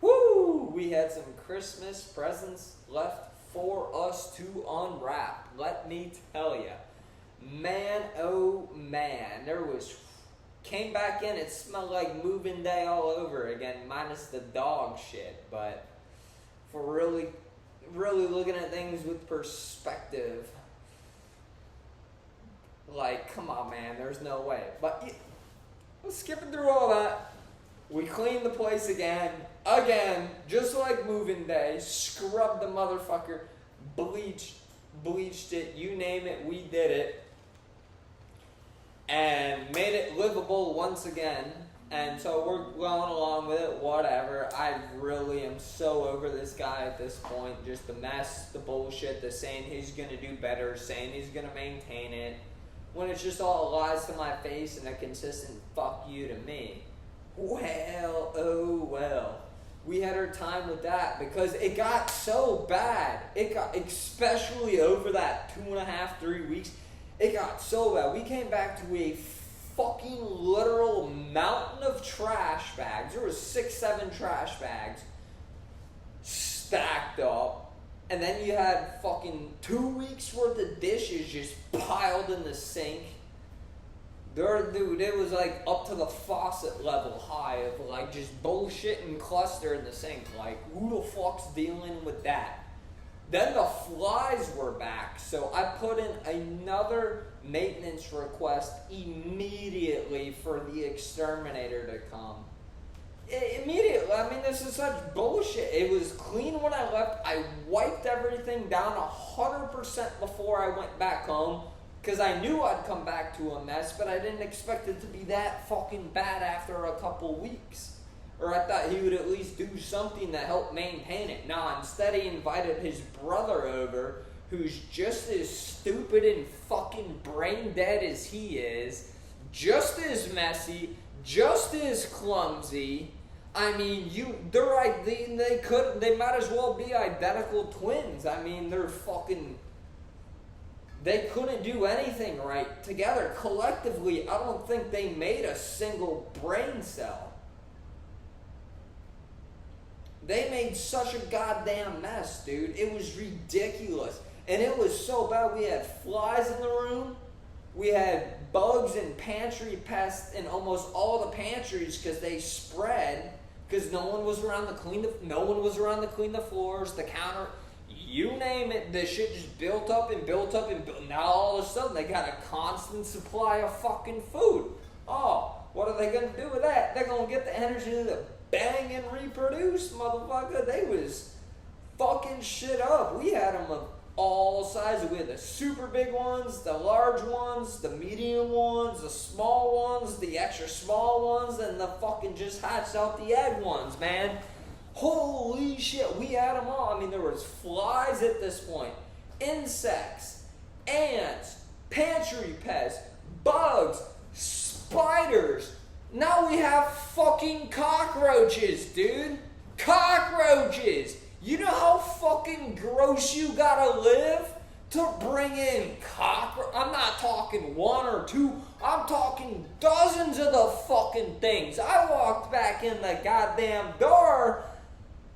whoo, we had some Christmas presents left for us to unwrap. Let me tell you, man, oh man, came back in, it smelled like moving day all over again, minus the dog shit. But for really looking at things with perspective, like, come on, man, there's no way. But skipping through all that, we cleaned the place again, just like moving day, scrubbed the motherfucker, bleached it, you name it, we did it, and made it livable once again. And so we're going along with it, whatever. I really am so over this guy at this point. Just the mess, the bullshit, the saying he's going to do better, saying he's going to maintain it, when it's just all lies to my face and a consistent fuck you to me. Well, oh well. we had our time with that because it got so bad. It got, especially over that 2.5, 3 weeks, it got so bad. We came back to a fucking literal mountain of trash bags. There was 6, 7 trash bags stacked up. And then you had fucking 2 weeks worth of dishes just piled in the sink. Dude, it was like up to the faucet level high of like just bullshit and cluster in the sink. Like, who the fuck's dealing with that? Then the flies were back, so I put in another maintenance request immediately for the exterminator to come. Immediately, I mean, this is such bullshit. It was clean when I left. I wiped everything down 100% before I went back home. Because I knew I'd come back to a mess, but I didn't expect it to be that fucking bad after a couple weeks. Or I thought he would at least do something to help maintain it. Nah, instead he invited his brother over, who's just as stupid and fucking brain dead as he is, just as messy, just as clumsy. I mean, they might as well be identical twins. I mean, they couldn't do anything right together. Collectively, I don't think they made a single brain cell. They made such a goddamn mess, dude. It was ridiculous. And it was so bad. We had flies in the room. We had bugs and pantry pests in almost all the pantries because they spread. Because no one was around to clean the floors, the counter. You name it, the shit just built up and built up and built. Now all of a sudden they got a constant supply of fucking food. Oh, what are they going to do with that? They're going to get the energy to bang and reproduce, motherfucker. They was fucking shit up. We had them of all sizes. We had the super big ones, the large ones, the medium ones, the small ones, the extra small ones, and the fucking just hatched out the egg ones, man. Holy shit, we had them all. I mean, there was flies at this point, insects, ants, pantry pests, bugs, spiders. Now we have fucking cockroaches, dude. Cockroaches. You know how fucking gross you gotta live to bring in cockroaches? I'm not talking 1 or 2. I'm talking dozens of the fucking things. I walked back in the goddamn door.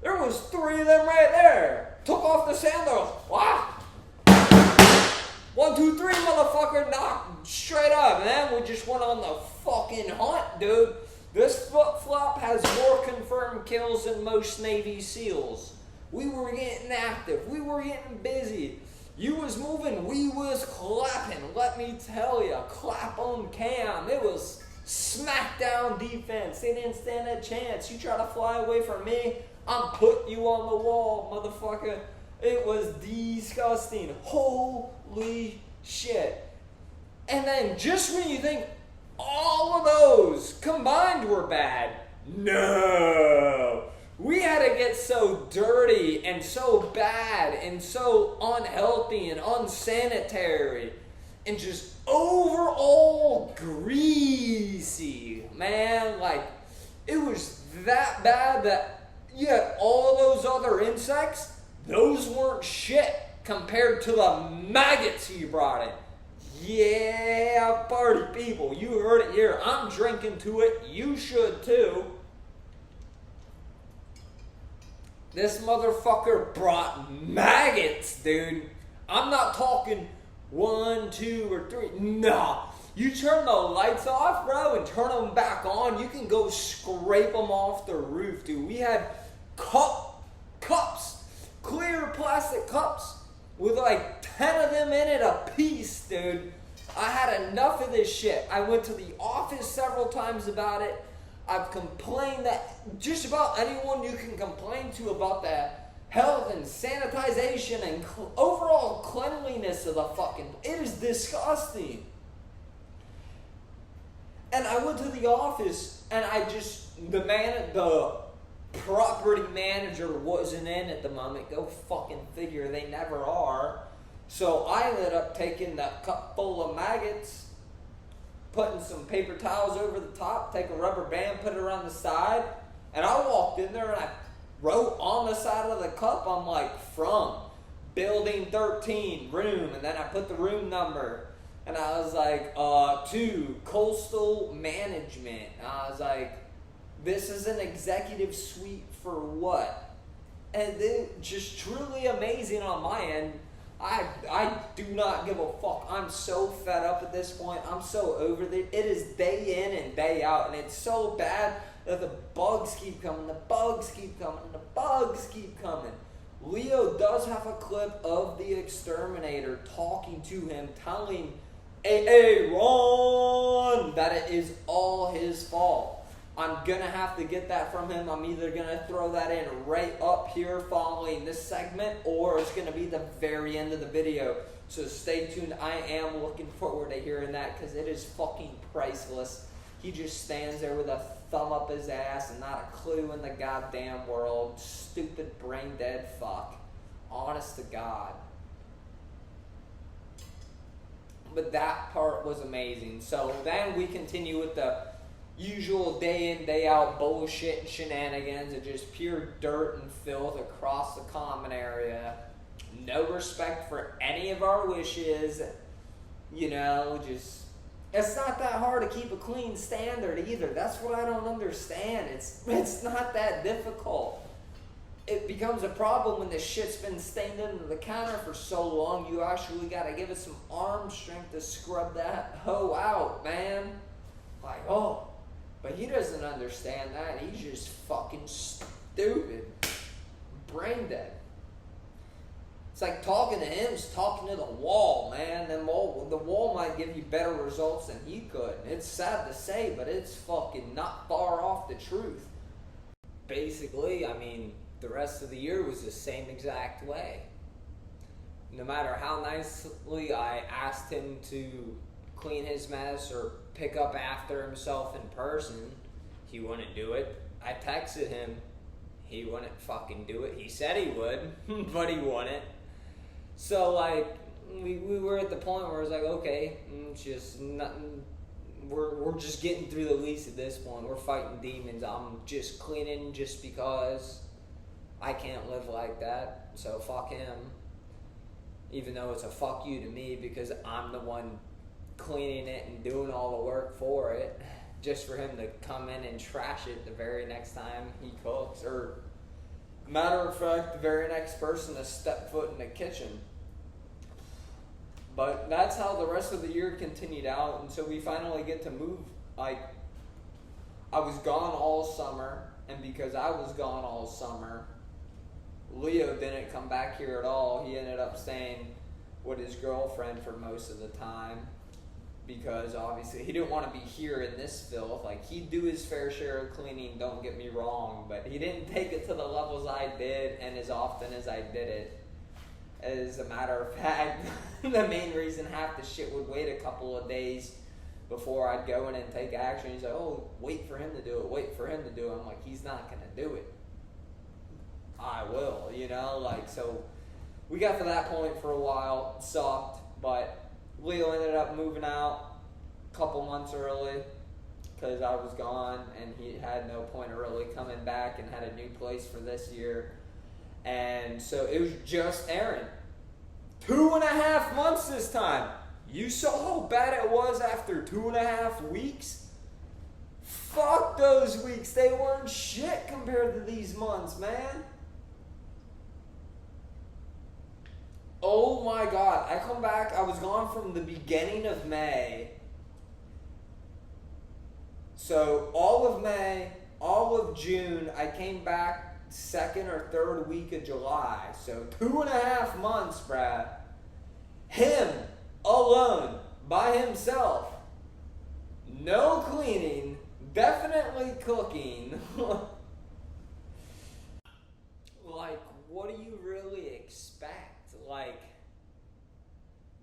There was 3 of them right there. Took off the sandals. Wow. 1, 2, 3, motherfucker. Knocked straight up. And then we just went on the fucking hunt, dude. This flip-flop has more confirmed kills than most Navy SEALs. We were getting active. We were getting busy. You was moving. We was clapping. Let me tell you. Clap on cam. It was smackdown defense. They didn't stand a chance. You try to fly away from me, I'm putting you on the wall, motherfucker. It was disgusting. Holy shit. And then just when you think all of those combined were bad, no. We had to get so dirty and so bad and so unhealthy and unsanitary and just overall greasy, man. Like, it was that bad that yet all those other insects, those weren't shit compared to the maggots he brought in. Yeah, party people, you heard it here. I'm drinking to it. You should too. This motherfucker brought maggots, dude. I'm not talking 1, 2, or 3. Nah. You turn the lights off, bro, and turn them back on, you can go scrape them off the roof, dude. We had cups, clear plastic cups, with like 10 of them in it a piece, dude. I had enough of this shit. I went to the office several times about it. I've complained that just about anyone you can complain to about the health and sanitization and overall cleanliness of the fucking, it is disgusting. And I went to the office and the property manager wasn't in at the moment. Go fucking figure, they never are. So I ended up taking that cup full of maggots, putting some paper towels over the top, take a rubber band, put it around the side, and I walked in there and I wrote on the side of the cup, I'm like, from building 13, room, and then I put the room number, and I was like, to coastal management. And I was like, this is an executive suite for what? And it just truly amazing on my end. I do not give a fuck. I'm so fed up at this point. I'm so over it. It is day in and day out, and it's so bad that the bugs keep coming, the bugs keep coming, the bugs keep coming. Leo does have a clip of the exterminator talking to him, telling Aaron that it is all his fault. I'm going to have to get that from him. I'm either going to throw that in right up here following this segment, or it's going to be the very end of the video. So stay tuned. I am looking forward to hearing that because it is fucking priceless. He just stands there with a thumb up his ass and not a clue in the goddamn world. Stupid brain dead fuck. Honest to God. But that part was amazing. So then we continue with the usual day in, day out bullshit and shenanigans of just pure dirt and filth across the common area. No respect for any of our wishes. You know, just, it's not that hard to keep a clean standard either. That's what I don't understand. It's not that difficult. It becomes a problem when the shit's been stained under the counter for so long. You actually gotta give it some arm strength to scrub that hoe out, man. Like, oh. But he doesn't understand that. He's just fucking stupid. Brain dead. It's like talking to him is talking to the wall, man. The wall might give you better results than he could. It's sad to say, but it's fucking not far off the truth. Basically, I mean, the rest of the year was the same exact way. No matter how nicely I asked him to clean his mess or pick up after himself in person, he wouldn't do it. I texted him, he wouldn't fucking do it. He said he would, but he wouldn't. So like, we were at the point where it's like, okay, it's just nothing. We're just getting through the lease at this point. We're fighting demons. I'm just cleaning just because I can't live like that. So fuck him. Even though it's a fuck you to me because I'm the one cleaning it and doing all the work for it, just for him to come in and trash it the very next time he cooks, or matter of fact, the very next person to step foot in the kitchen. But that's how the rest of the year continued out, and so we finally get to move. Like, I was gone all summer, and because I was gone all summer, Leo didn't come back here at all. He ended up staying with his girlfriend for most of the time, because obviously he didn't want to be here in this filth. Like, he'd do his fair share of cleaning, don't get me wrong, but he didn't take it to the levels I did and as often as I did it. As a matter of fact, the main reason half the shit would wait a couple of days before I'd go in and take action. He's like, oh, wait for him to do it, wait for him to do it. I'm like, he's not going to do it. I will, you know? Like, so we got to that point for a while. It sucked, but Leo ended up moving out a couple months early because I was gone, and he had no point of really coming back and had a new place for this year. And so it was just Aaron. 2.5 months this time. You saw how bad it was after 2.5 weeks? Fuck those weeks. They weren't shit compared to these months, man. Oh my God. I come back. I was gone from the beginning of May. So all of May, all of June, I came back second or third week of July. So 2.5 months, Brad. Him alone by himself. No cleaning, definitely cooking. Like, what do you really expect? Like,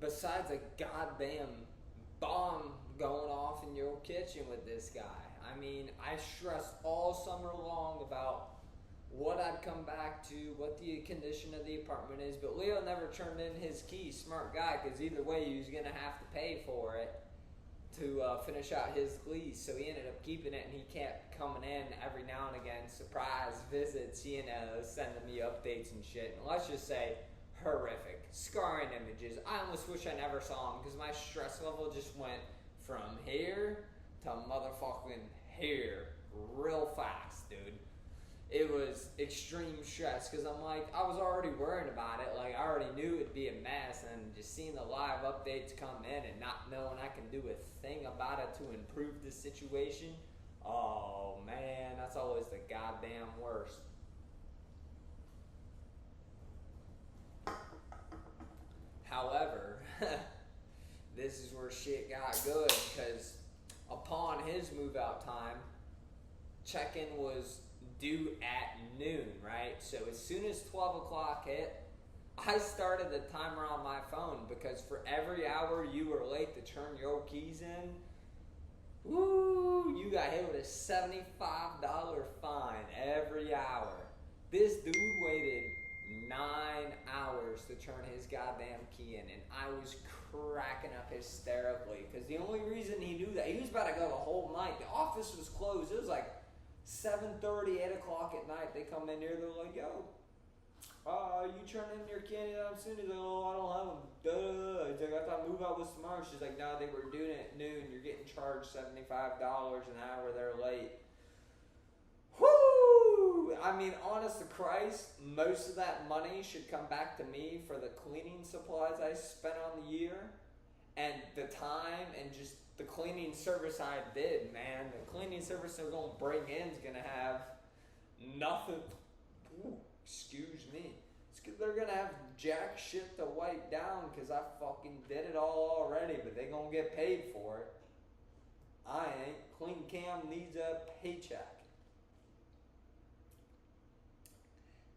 besides a goddamn bomb going off in your kitchen with this guy. I mean, I stressed all summer long about what I'd come back to, what the condition of the apartment is, but Leo never turned in his key. Smart guy, because either way he was going to have to pay for it. to finish out his lease, so he ended up keeping it, and he kept coming in every now and again, surprise visits, sending me updates and shit. And let's just say, horrific, scarring images. I almost wish I never saw him, because my stress level just went from here to motherfucking here real fast, dude. It was extreme stress, because I'm like, I was already worrying about it. Like, I already knew it'd be a mess, and just seeing the live updates come in and not knowing I can do a thing about it to improve the situation. Oh man, that's always the goddamn worst. However, this is where shit got good, because upon his move out time, check-in was due at noon, right? So as soon as 12 o'clock hit, I started the timer on my phone, because for every hour you were late to turn your keys in, woo, you got hit with a $75 fine every hour. This dude waited 9 hours to turn his goddamn key in, and I was cracking up hysterically, because the only reason he knew that, he was about to go the whole night. The office was closed. It was like 7:30, 8 o'clock at night. They come in here, they're like, yo, you turn in your candy out soon? He's like, oh, I don't have them. Duh. He's like, I thought move out was tomorrow. She's like, no, they were doing it at noon. You're getting charged $75 an hour. They're late. Whoo! I mean, honest to Christ, most of that money should come back to me for the cleaning supplies I spent on the year, and the time, and just the cleaning service I did, man. The cleaning service they're going to bring in is going to have nothing. Ooh, excuse me. It's because they're going to have jack shit to wipe down, because I fucking did it all already, but they going to get paid for it. I ain't. Clean Cam needs a paycheck.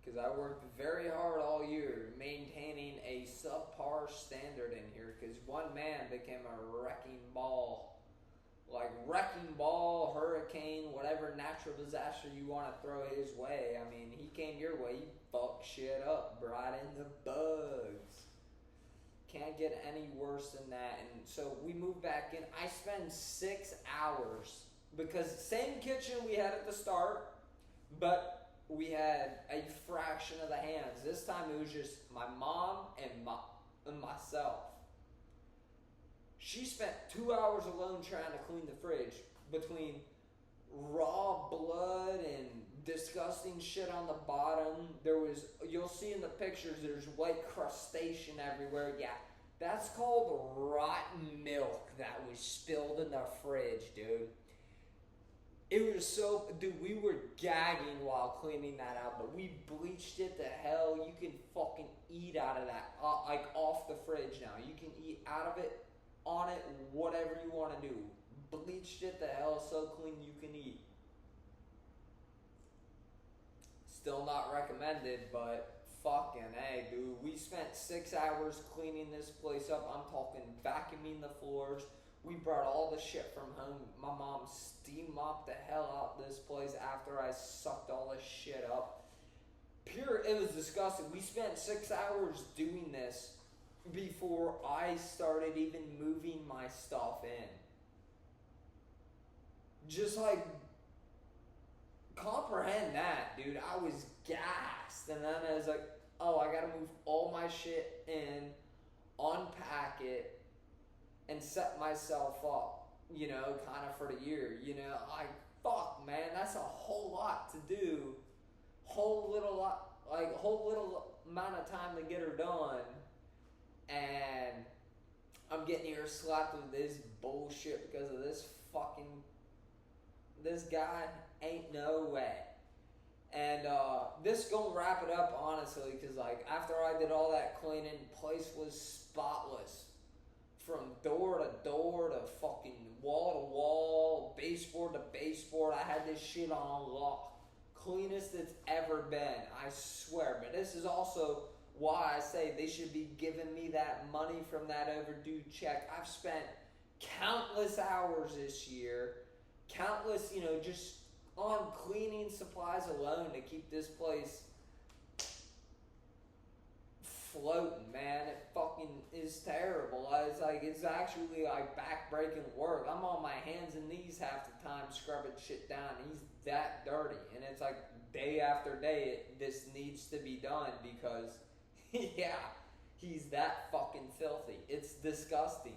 Because I worked very hard all year maintaining a subpar standard in here, because one man became a wrecking ball. Like wrecking ball, hurricane, whatever natural disaster you want to throw his way. I mean, he came your way, you fucked shit up, brought in the bugs. Can't get any worse than that. And so we moved back in. I spent 6 hours, because same kitchen we had at the start, but we had a fraction of the hands. This time it was just my mom and myself. She spent 2 hours alone trying to clean the fridge, between raw blood and disgusting shit on the bottom. There was, you'll see in the pictures, there's white crustacean everywhere. Yeah, that's called rotten milk that was spilled in the fridge, dude. It was so, dude, we were gagging while cleaning that out, but we bleached it to hell. You can fucking eat out of that, like off the fridge now. You can eat out of it, on it, whatever you want to do. Bleached it to hell, so clean you can eat. Still not recommended, but fucking hey, dude. We spent 6 hours cleaning this place up. I'm talking vacuuming the floors. We brought all the shit from home. My mom steam mopped the hell out this place after I sucked all this shit up. It was disgusting. We spent 6 hours doing this before I started even moving my stuff in. Just like, comprehend that, dude. I was gassed. And then I was like, oh, I gotta move all my shit in, unpack it, and set myself up, kind of for the year, like, fuck, man, that's a whole lot to do, whole little amount of time to get her done, and I'm getting here slapped with this bullshit because of this guy, ain't no way. And this gonna wrap it up, honestly, because like after I did all that cleaning, place was spotless. From door to door to fucking wall to wall, baseboard to baseboard, I had this shit on lock. Cleanest it's ever been, I swear. But this is also why I say they should be giving me that money from that overdue check. I've spent countless hours this year, countless, just on cleaning supplies alone to keep this place floating, man. It fucking is terrible. It's actually like back-breaking work. I'm on my hands and knees half the time scrubbing shit down. He's that dirty, and it's like day after day, this needs to be done because, yeah, he's that fucking filthy. It's disgusting.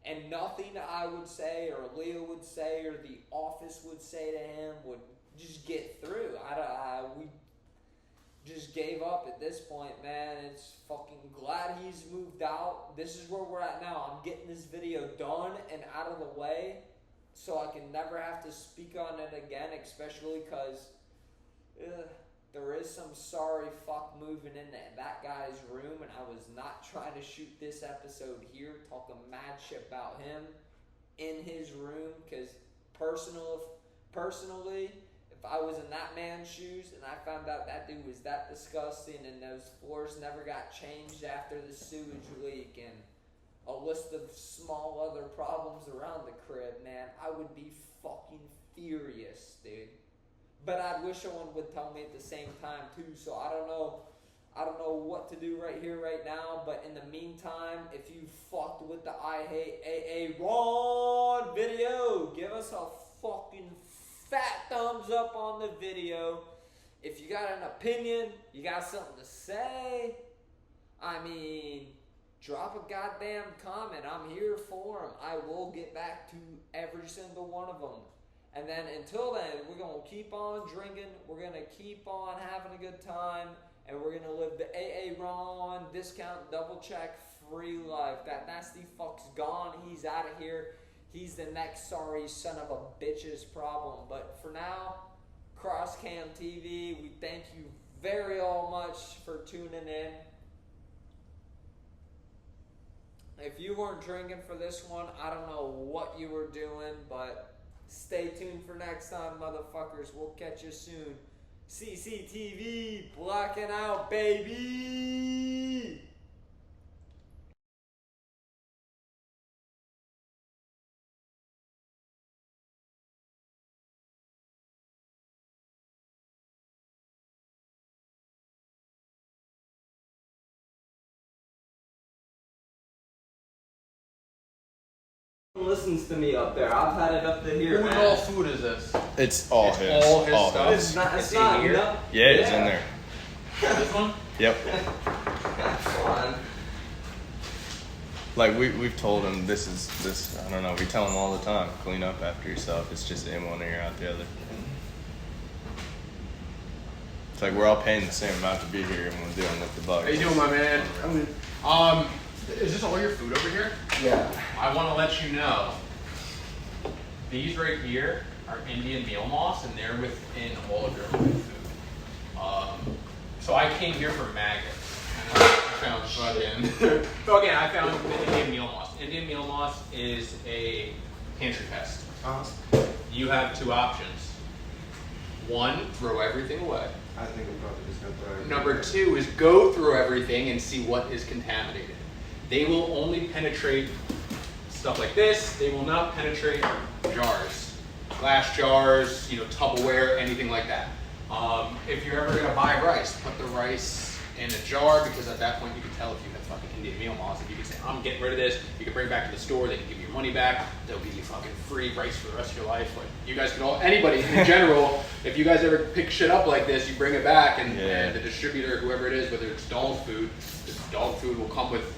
And nothing I would say or Leah would say or the office would say to him would just get through. We just gave up at this point, man. It's fucking glad he's moved out. This is where we're at now. I'm getting this video done and out of the way so I can never have to speak on it again, especially because there is some sorry fuck moving in that guy's room, and I was not trying to shoot this episode here, talking mad shit about him in his room, because personally, if I was in that man's shoes and I found out that dude was that disgusting and those floors never got changed after the sewage leak and a list of small other problems around the crib, man, I would be fucking furious, dude. But I wish someone would tell me at the same time too. So I don't know what to do right here, right now. But in the meantime, if you fucked with the I Hate AA Ron video, give us a fucking fat thumbs up on the video. If you got an opinion, you got something to say, I mean, drop a goddamn comment. I'm here for them. I will get back to every single one of them. And then until then, we're going to keep on drinking. We're going to keep on having a good time. And we're going to live the AA Ron discount double check free life. That nasty fuck's gone. He's out of here. He's the next sorry son of a bitch's problem. But for now, CrossedCamTV, we thank you very all much for tuning in. If you weren't drinking for this one, I don't know what you were doing, but stay tuned for next time, motherfuckers. We'll catch you soon. CCTV, blacking out, baby! Listens to me up there. I've had it up to here. Who and all food is this? It's all his. All his stuff. It's not here. enough. Yeah, it's in there. This one? Yep. That's fine. Like we've told him this. I don't know. We tell him all the time. Clean up after yourself. It's just in one ear out the other. It's like we're all paying the same amount to be here, and we're dealing with the bugs. How you doing, my man? Is this all your food over here? Yeah. I want to let you know, these right here are Indian meal moss, and they're within all of your food. So I came here for maggots, and I found fucking. So again, I found Indian meal moss. Indian meal moss is a pantry pest. You have two options. One, throw everything away. I think I'm probably just gonna throw everything Number away. two is go through everything and see what is contaminated. They will only penetrate stuff like this. They will not penetrate jars, glass jars, Tupperware, anything like that. If you're ever gonna buy rice, put the rice in a jar, because at that point you can tell if you have fucking Indian meal moss. If you can say, I'm getting rid of this, you can bring it back to the store, they can give you your money back, they'll give you fucking free rice for the rest of your life. Like, you guys can anybody in general, if you guys ever pick shit up like this, you bring it back, and the distributor, whoever it is, whether it's dog food, this dog food will come with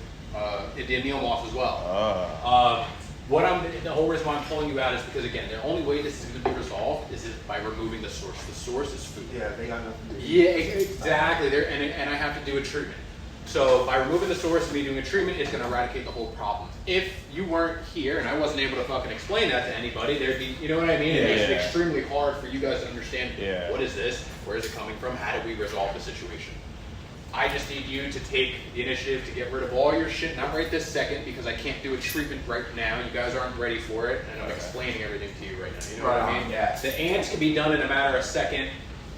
Indian meal moss as well. The whole reason why I'm pulling you out is because, again, the only way this is going to be resolved is by removing the source. The source is food. Yeah, they got nothing to do. Yeah, exactly. And I have to do a treatment. So by removing the source and me doing a treatment, it's going to eradicate the whole problem. If you weren't here and I wasn't able to fucking explain that to anybody, there'd be, you know what I mean? It makes it extremely hard for you guys to understand, what is this? Where is it coming from? How do we resolve the situation? I just need you to take the initiative to get rid of all your shit, not right this second, because I can't do a treatment right now. You guys aren't ready for it, and I'm explaining everything to you right now. You know what I mean? Yeah. The ants can be done in a matter of a second.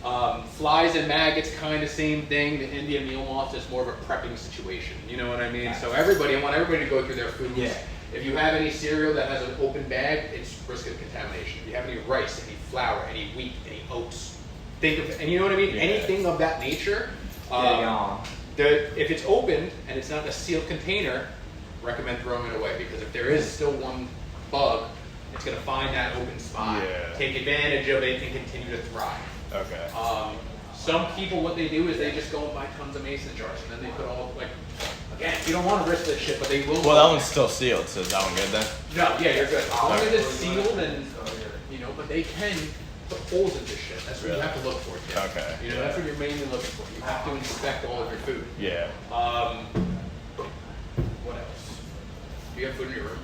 Flies and maggots, kind of same thing. The Indian meal moss is more of a prepping situation. You know what I mean? So I want everybody to go through their foods. Yeah. If you have any cereal that has an open bag, it's risk of contamination. If you have any rice, any flour, any wheat, any oats, think of, and you know what I mean? Yeah. Anything of that nature. If it's opened and it's not in a sealed container, recommend throwing it away, because if there is still one bug, it's going to find that open spot, Yeah. take advantage of it, and continue to thrive. Okay. Some people, what they do is they just go and buy tons of mason jars, and then they put all, like, again, you don't want to risk this shit, but they will. Well, that one's still sealed, so is that one good then? No, yeah, you're good. As long as it's sealed and, you know, but they can put holes in this shit. That's what you have to look for, Tim. Okay. You know, that's what you're mainly looking for. You have to inspect all of your food. Yeah. What else? Do you have food in your room?